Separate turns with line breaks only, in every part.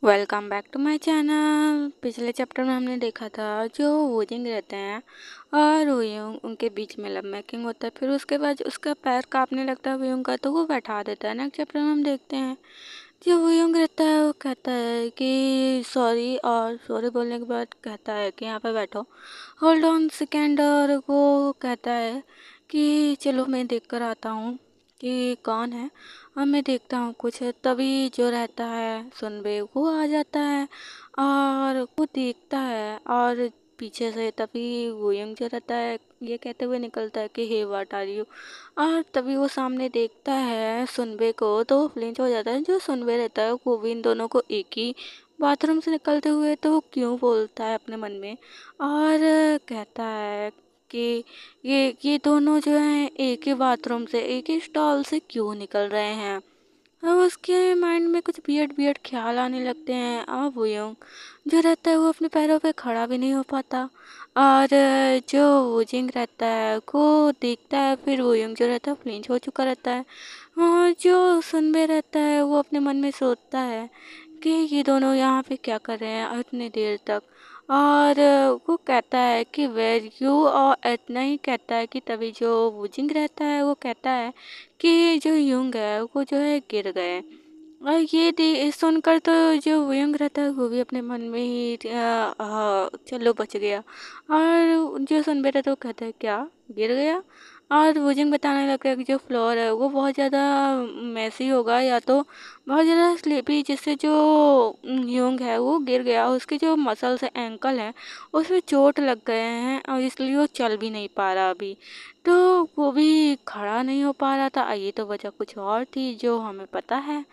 Welcome back to my channel. पिछले chapter में हमने देखा था जो वूजिंग रहते हैं और वूयुंग उनके बीच में लव मेकिंग होता है। फिर उसके बाद उसका पैर कांपने लगता है वूयुंग का, तो वो बैठा देता है। नेक्स्ट चैप्टर में हम देखते हैं जो वूयुंग रहता है वो कहता है कि सॉरी, और सॉरी बोलने के बाद कहता है कि यहाँ पे बैठो, होल्ड ऑन सेकेंड। और वो कहता है कि चलो मैं देख कर आता हूँ कि कौन है, और मैं देखता हूँ कुछ। तभी जो रहता है सुनबे वो आ जाता है और वो देखता है, और पीछे से तभी वोयंग जो रहता है ये कहते हुए निकलता है कि हे व्हाट आर यू। और तभी वो सामने देखता है सुनबे को, तो वो फ्लिंच हो जाता है। जो सुनबे रहता है वो भी इन दोनों को एक ही बाथरूम से निकलते हुए तो वो क्यों बोलता है अपने मन में, और कहता है कि ये दोनों जो हैं एक ही बाथरूम से, एक ही स्टॉल से क्यों निकल रहे हैं। अब उसके माइंड में कुछ वियर्ड वियर्ड ख्याल आने लगते हैं। और वुयोंग जो रहता है वो अपने पैरों पे खड़ा भी नहीं हो पाता, और जो वुजिंग रहता है वो देखता है। फिर वुयोंग जो रहता है फ्लिंच हो चुका रहता है, और जो सुनबे रहता है वो अपने मन में सोचता है कि ये दोनों यहाँ पे क्या कर रहे हैं इतनी देर तक। और वो कहता है कि वेर यू, और इतना ही कहता है कि तभी जो वुजिंग रहता है वो कहता है कि जो युंग है वो जो है गिर गए। और ये सुनकर तो जो वुयंग रहता है वो भी अपने मन में ही चलो बच गया। और जो सुनबे रहता है वो कहता है क्या गिर गया। और वुजिंग बताने लगता है कि जो फ्लोर है वो बहुत ज़्यादा मैसी होगा, या तो बहुत ज़्यादा स्लीपी, जिससे जो युंग है वो गिर गया। उसके जो मसल्स है एंकल है उसमें चोट लग गए हैं, और इसलिए वो चल भी नहीं पा रहा अभी। तो वो भी खड़ा नहीं हो पा रहा था। ये तो वजह कुछ और थी जो हमें पता है,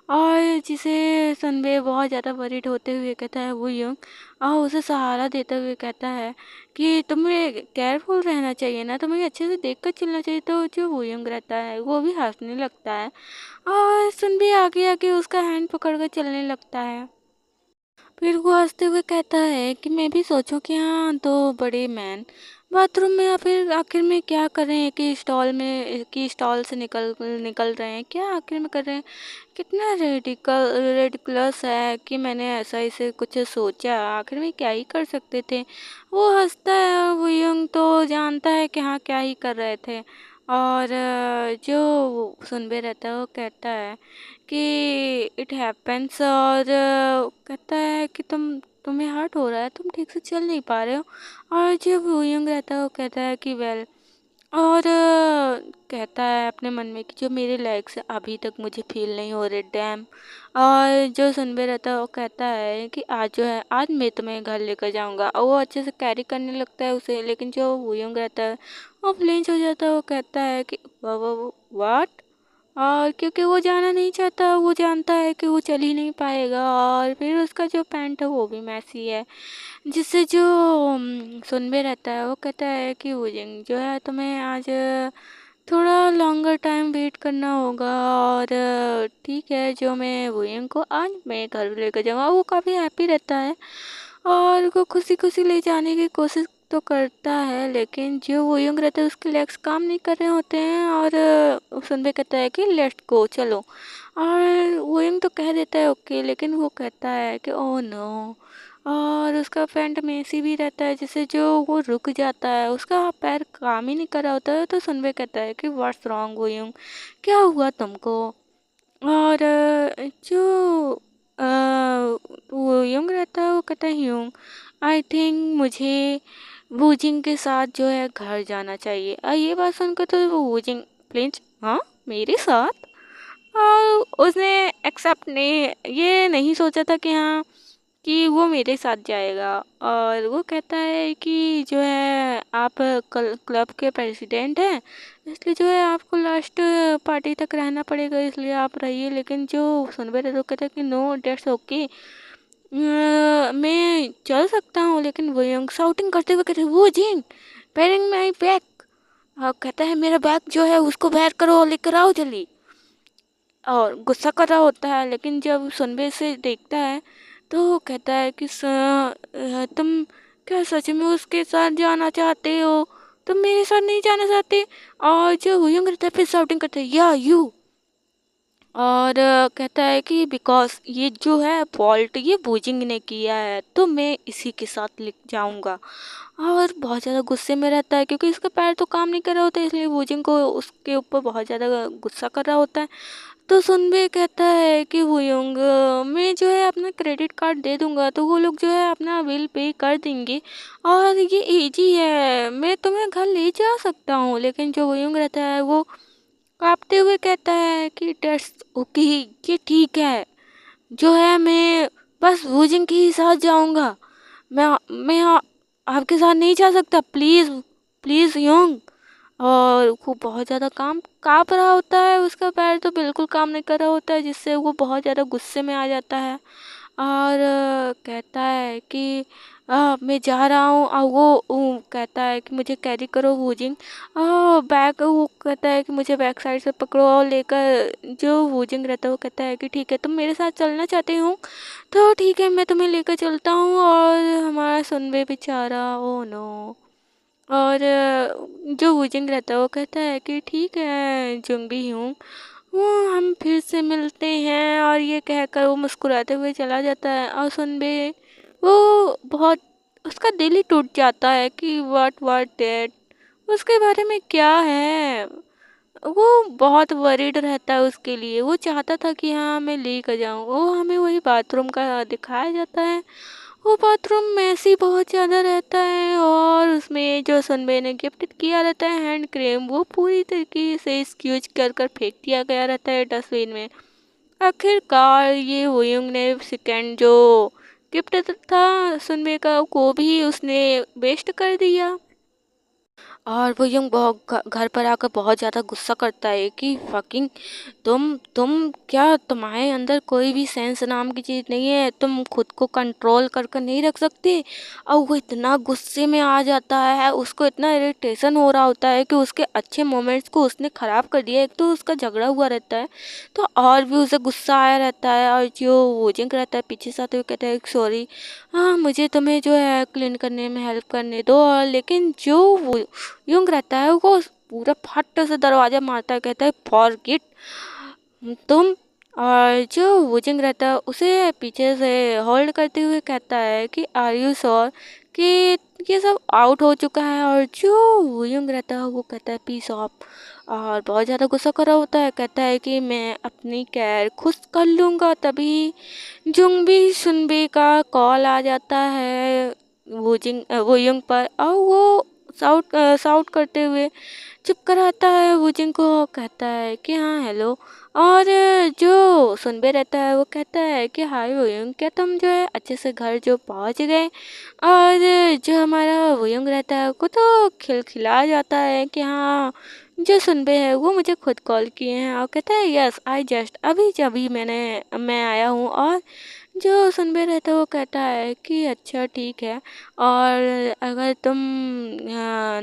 और जिसे सनबे बहुत ज़्यादा वरीड होते हुए कहता है वो युंग, और उसे सहारा देते हुए कहता है कि तुम्हें केयरफुल रहना चाहिए ना, तुम्हें अच्छे से देख कर चलना चाहिए। तो जो वो युंग रहता है वो भी हंसने लगता है, और सनबे आगे आगे उसका हैंड पकड़ कर चलने लगता है। फिर वो हंसते हुए कहता है कि मैं भी सोचूं कि हाँ, दो बड़े मैन बाथरूम में या फिर आखिर में क्या कर रहे हैं, कि स्टॉल में की स्टॉल से निकल निकल रहे हैं, क्या आखिर में कर रहे हैं। कितना रेडिकुलस है कि मैंने ऐसा इसे कुछ सोचा, आखिर में क्या ही कर सकते थे। वो हंसता है, और वो यंग तो जानता है कि हाँ क्या ही कर रहे थे। और जो सुनबे रहता है वो कहता है कि इट हैपेंस, और कहता है कि तुम्हें हर्ट हो रहा है, तुम ठीक से चल नहीं पा रहे हो। और जब वुयंग रहता है वो कहता है कि वेल, और कहता है अपने मन में कि जो मेरे लेग्स अभी तक मुझे फील नहीं हो रहे, डैम। और जो सुनबे रहता है वो कहता है कि आज जो है आज मैं तुम्हें घर लेकर जाऊंगा, और वो अच्छे से कैरी करने लगता है उसे। लेकिन जो वुयंग रहता है वो फ्लिंच हो जाता है। वो कहता है कि वाट, और क्योंकि वो जाना नहीं चाहता, वो जानता है कि वो चल ही नहीं पाएगा। और फिर उसका जो पैंट है वो भी मैसी है, जिससे जो सुनबे रहता है वो कहता है कि वुजिंग जो है तुम्हें आज थोड़ा लॉन्गर टाइम वेट करना होगा। और ठीक है, जो मैं वुजिंग को आज मैं घर लेकर जाऊँगा। वो काफ़ी हैप्पी रहता है, और वो खुशी खुशी ले जाने की कोशिश तो करता है, लेकिन जो वो यंग रहता है उसके लेग्स काम नहीं कर रहे होते हैं। और सुनबे कहता है कि लेट्स गो, चलो। और वो यंग तो कह देता है ओके, लेकिन वो कहता है कि ओह नो। और उसका पैंट मेसी भी रहता है, जिससे जो वो रुक जाता है, उसका पैर काम ही नहीं कर रहा होता है। तो सुनबे कहता है कि व्हाट्स रॉन्ग वो यंग, क्या हुआ तुमको। और जो वो यंग रहता है वो कहता है यूं, आई थिंक मुझे वूजिंग के साथ जो है घर जाना चाहिए। ये बात सुनकर तो वो वूजिंग प्लीज, हाँ मेरे साथ। और उसने एक्सेप्ट नहीं, ये नहीं सोचा था कि हाँ कि वो मेरे साथ जाएगा। और वो कहता है कि जो है आप क्लब के प्रेसिडेंट हैं, इसलिए जो है आपको लास्ट पार्टी तक रहना पड़ेगा, इसलिए आप रहिए। लेकिन जो सुनबे तो कहता है कि नो डेट्स ओके, मैं चल सकता हूँ। लेकिन वो यंग शाउटिंग करते हुए कहते वो जिन पेरिंग माई बैग, कहता है मेरा बैग जो है उसको बैर करो, लेकर आओ जल्दी। और गुस्सा कर रहा होता है, लेकिन जब सुनबे से देखता है तो वो कहता है कि तुम क्या सच में उसके साथ जाना चाहते हो, तुम मेरे साथ नहीं जाना चाहते। और जो हुयंग रहता है फिर शाउटिंग करता है या यू, और कहता है कि बिकॉज़ ये जो है फ़ॉल्ट ये वूजिंग ने किया है, तो मैं इसी के साथ लिख जाऊँगा। और बहुत ज़्यादा गुस्से में रहता है क्योंकि इसका पैर तो काम नहीं कर रहा होता है, इसलिए वूजिंग को उसके ऊपर बहुत ज़्यादा गुस्सा कर रहा होता है। तो सुनबे कहता है कि वुयोंग मैं जो है अपना क्रेडिट कार्ड दे दूँगा, तो वो लोग जो है अपना बिल पे कर देंगे और ये ईज़ी है, मैं तुम्हें घर ले जा सकता हूँ। लेकिन जो वुयोंग रहता है वो काँपते हुए कहता है कि दैट्स ओके, ये ठीक है। जो है मैं बस वूजिंग के ही साथ जाऊँगा। मैं आपके साथ नहीं जा सकता, प्लीज़ प्लीज़ योंग। और वो बहुत ज़्यादा काम काँप रहा होता है, उसका पैर तो बिल्कुल काम नहीं कर रहा होता है, जिससे वो बहुत ज़्यादा गुस्से में आ जाता है और कहता है कि मैं जा रहा हूँ। और वो कहता है कि मुझे कैरी करो वूजिंग। बैग वो कहता है कि मुझे बैक साइड से पकड़ो और लेकर जो वूजिंग रहता है वो कहता है कि ठीक है, तुम मेरे साथ चलना चाहते हो तो ठीक है, मैं तुम्हें लेकर चलता हूँ। और हमारा सुनबे बेचारा, ओ नो। और जो वूजिंग रहता है वो कहता है कि ठीक है जुंगी हूँ, वो हम फिर से मिलते हैं। और ये कहकर वो मुस्कुराते हुए चला जाता है और सुनबे वो बहुत उसका दिल ही टूट जाता है कि व्हाट डेट उसके बारे में क्या है। वो बहुत वरीड रहता है उसके लिए, वो चाहता था कि हाँ मैं लेकर जाऊँ। वो हमें वही बाथरूम का दिखाया जाता है, वो बाथरूम मैसी बहुत ज़्यादा रहता है और उसमें जो सनबे ने गिफ्ट किया रहता है हैंड क्रीम, वो पूरी तरीके से स्क्यूज कर कर फेंक दिया गया रहता है डस्टबिन में। आखिरकार ये वोयुंग ने सेकेंड जो गिफ्ट था सुनबे का, को भी उसने वेस्ट कर दिया। और वो यूं बहुत घर पर आकर बहुत ज़्यादा गुस्सा करता है कि फकिंग तुम क्या, तुम्हारे अंदर कोई भी सेंस नाम की चीज़ नहीं है, तुम खुद को कंट्रोल कर नहीं रख सकते। और वो इतना गुस्से में आ जाता है, उसको इतना इरिटेशन हो रहा होता है कि उसके अच्छे मोमेंट्स को उसने ख़राब कर दिया। एक तो उसका झगड़ा हुआ रहता है तो और भी उसे गुस्सा आया रहता है। और जो वोजिंग रहता है पीछे से आते हुए कहता है सॉरी, हाँ मुझे तुम्हें जो है क्लीन करने में हेल्प करने दो। और लेकिन जो वो यूं रहता है वो पूरा फट से दरवाजा मारता है, कहता है फॉरगेट तुम। और जो वुजिंग रहता है उसे पीछे से होल्ड करते हुए कहता है कि आर यू श्योर कि ये सब आउट हो चुका है। और जो वुयुंग रहता है वो कहता है पीस ऑफ। और बहुत ज़्यादा गुस्सा कर रहा होता है, कहता है कि मैं अपनी केयर खुद कर लूँगा। तभी जुंगबी सुनबी का कॉल आ जाता है वुयुंग पर और वो साउट करते हुए चुप कराता है वुजिंग को, कहता है कि हाँ हेलो। और जो सुनबे रहता है वो कहता है कि हाय वुयुंग, क्या तुम जो है अच्छे से घर जो पहुंच गए। और जो हमारा वुयुंग रहता है वो तो खिलखिला जाता है कि हाँ जो सुनबे है वो मुझे खुद कॉल किए हैं। और कहता है यस आई जस्ट अभी जभी मैं आया हूँ। और जो सुनबे रहता है वो कहता है कि अच्छा ठीक है, और अगर तुम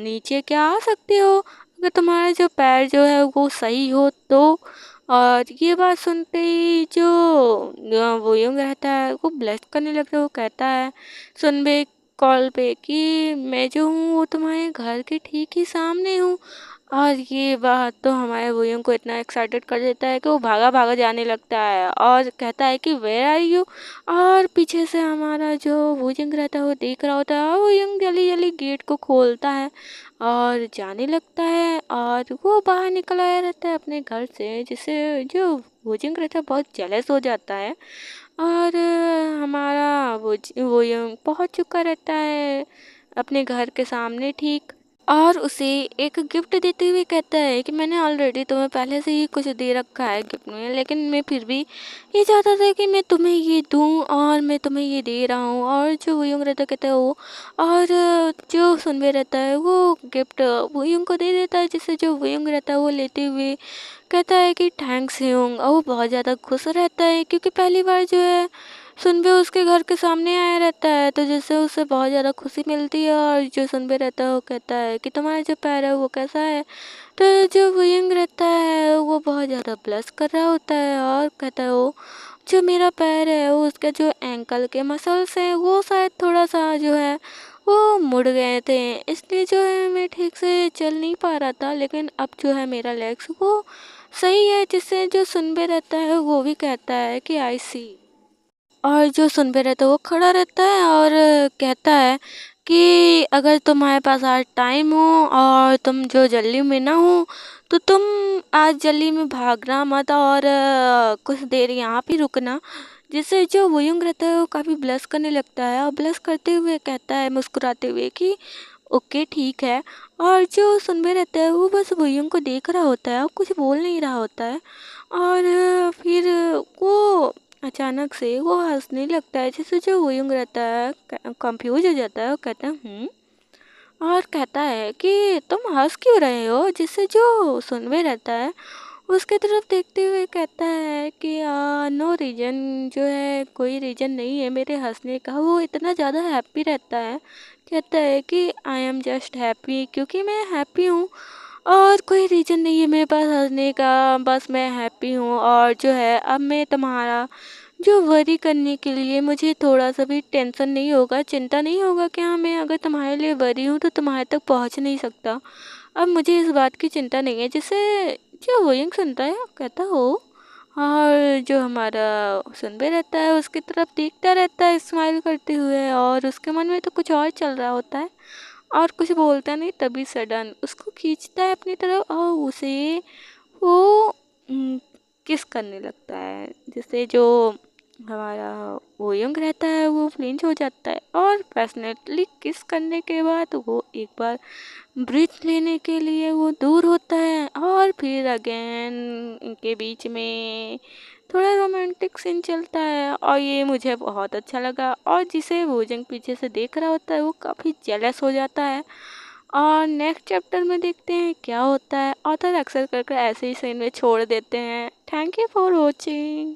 नीचे क्या आ सकते हो अगर तुम्हारा जो पैर जो है वो सही हो तो। और ये बात सुनते ही जो वो यूं रहता है वो ब्लश करने लगता है। वो कहता है सुनबे कॉल पे कि मैं जो हूँ वो तुम्हारे घर के ठीक ही सामने हूँ। और ये बात तो हमारे वोयों को इतना एक्साइटेड कर देता है कि वो भागा भागा जाने लगता है और कहता है कि वेयर आर यू। और पीछे से हमारा जो वोयंग रहता है वो देख रहा होता है और वोयंग जल्दी जल्दी गेट को खोलता है और जाने लगता है। और वो बाहर निकल आया रहता है अपने घर से, जिससे जो वोयंग रहता है बहुत जेलस हो जाता है। और हमारा वोयंग पहुंच चुका रहता है अपने घर के सामने ठीक, और उसे एक गिफ्ट देते हुए कहता है कि मैंने ऑलरेडी तुम्हें पहले से ही कुछ दे रखा है गिफ्ट में, लेकिन मैं फिर भी ये चाहता था कि मैं तुम्हें ये दूं और मैं तुम्हें ये दे रहा हूँ। और जो वुयुंग रहता कहता है वो, और जो सुनबे रहता है वो गिफ्ट वुयुंग को दे देता है, जिससे जो वुयुंग रहता है वो लेते हुए कहता है कि थैंक्स ह्यूंग। और वो बहुत ज़्यादा खुश रहता है क्योंकि पहली बार जो है सुनबे उसके घर के सामने आया रहता है, तो जिससे उसे बहुत ज़्यादा खुशी मिलती है। और जो सुनबे रहता है वो कहता है कि तुम्हारा जो पैर है वो कैसा है। तो जो वुयंग रहता है वो बहुत ज़्यादा ब्लश कर रहा होता है और कहता है वो जो मेरा पैर है वो उसका जो एंकल के मसल्स हैं वो शायद थोड़ा सा जो है वो मुड़ गए थे, इसलिए जो है मैं ठीक से चल नहीं पा रहा था। लेकिन अब जो है मेरा लेग्स वो सही है, जिससे जो सुनबे रहता है वो भी कहता है कि आई सी। और जो सुनबे रहता है वो खड़ा रहता है और कहता है कि अगर तुम्हारे पास आज टाइम हो और तुम जो जल्दी में ना हो तो तुम आज जल्दी में भागना मत और कुछ देर यहाँ पे रुकना। जिससे जो वुयुंग रहता है वो काफ़ी ब्लश करने लगता है और ब्लश करते हुए कहता है मुस्कुराते हुए कि ओके ठीक है। और जो सुनबे रहता है वो बस वुयुंग को देख रहा होता है और कुछ बोल नहीं रहा होता है। और फिर वो अचानक से वो हंसने लगता है, जिससे जो वुयुंग रहता है कंफ्यूज हो जाता है और कहता है और कहता है कि तुम हंस क्यों रहे हो। जिससे जो सुनबे रहता है उसके तरफ देखते हुए कहता है कि नो रीजन, जो है कोई रीजन नहीं है मेरे हंसने का। वो इतना ज़्यादा हैप्पी रहता है, कहता है कि आई एम जस्ट हैप्पी, क्योंकि मैं हैप्पी हूँ और कोई रीज़न नहीं है मेरे पास हंसने का, बस मैं हैप्पी हूँ। और जो है अब मैं तुम्हारा जो वरी करने के लिए मुझे थोड़ा सा भी टेंशन नहीं होगा, चिंता नहीं होगा कि हाँ मैं अगर तुम्हारे लिए वरी हूँ तो तुम्हारे तक पहुँच नहीं सकता। अब मुझे इस बात की चिंता नहीं है। जिससे जो वोइंग सुनता है कहता हो, और जो हमारा सुनबे रहता है उसकी तरफ देखता रहता है स्माइल करते हुए, और उसके मन में तो कुछ और चल रहा होता है और कुछ बोलता नहीं। तभी सडन उसको खींचता है अपनी तरफ और उसे वो किस करने लगता है। जिससे जो हमारा वो यंग रहता है वो फ्लिंच हो जाता है और पैशनेटली किस करने के बाद वो एक बार ब्रीथ लेने के लिए वो दूर होता है। और फिर अगेन इनके बीच में थोड़ा रोमांटिक सीन चलता है और ये मुझे बहुत अच्छा लगा। और जिसे वोजंग पीछे से देख रहा होता है वो काफ़ी जेलस हो जाता है। और नेक्स्ट चैप्टर में देखते हैं क्या होता है। ऑथर अक्सर कर ऐसे ही सीन में छोड़ देते हैं। Thank you for watching.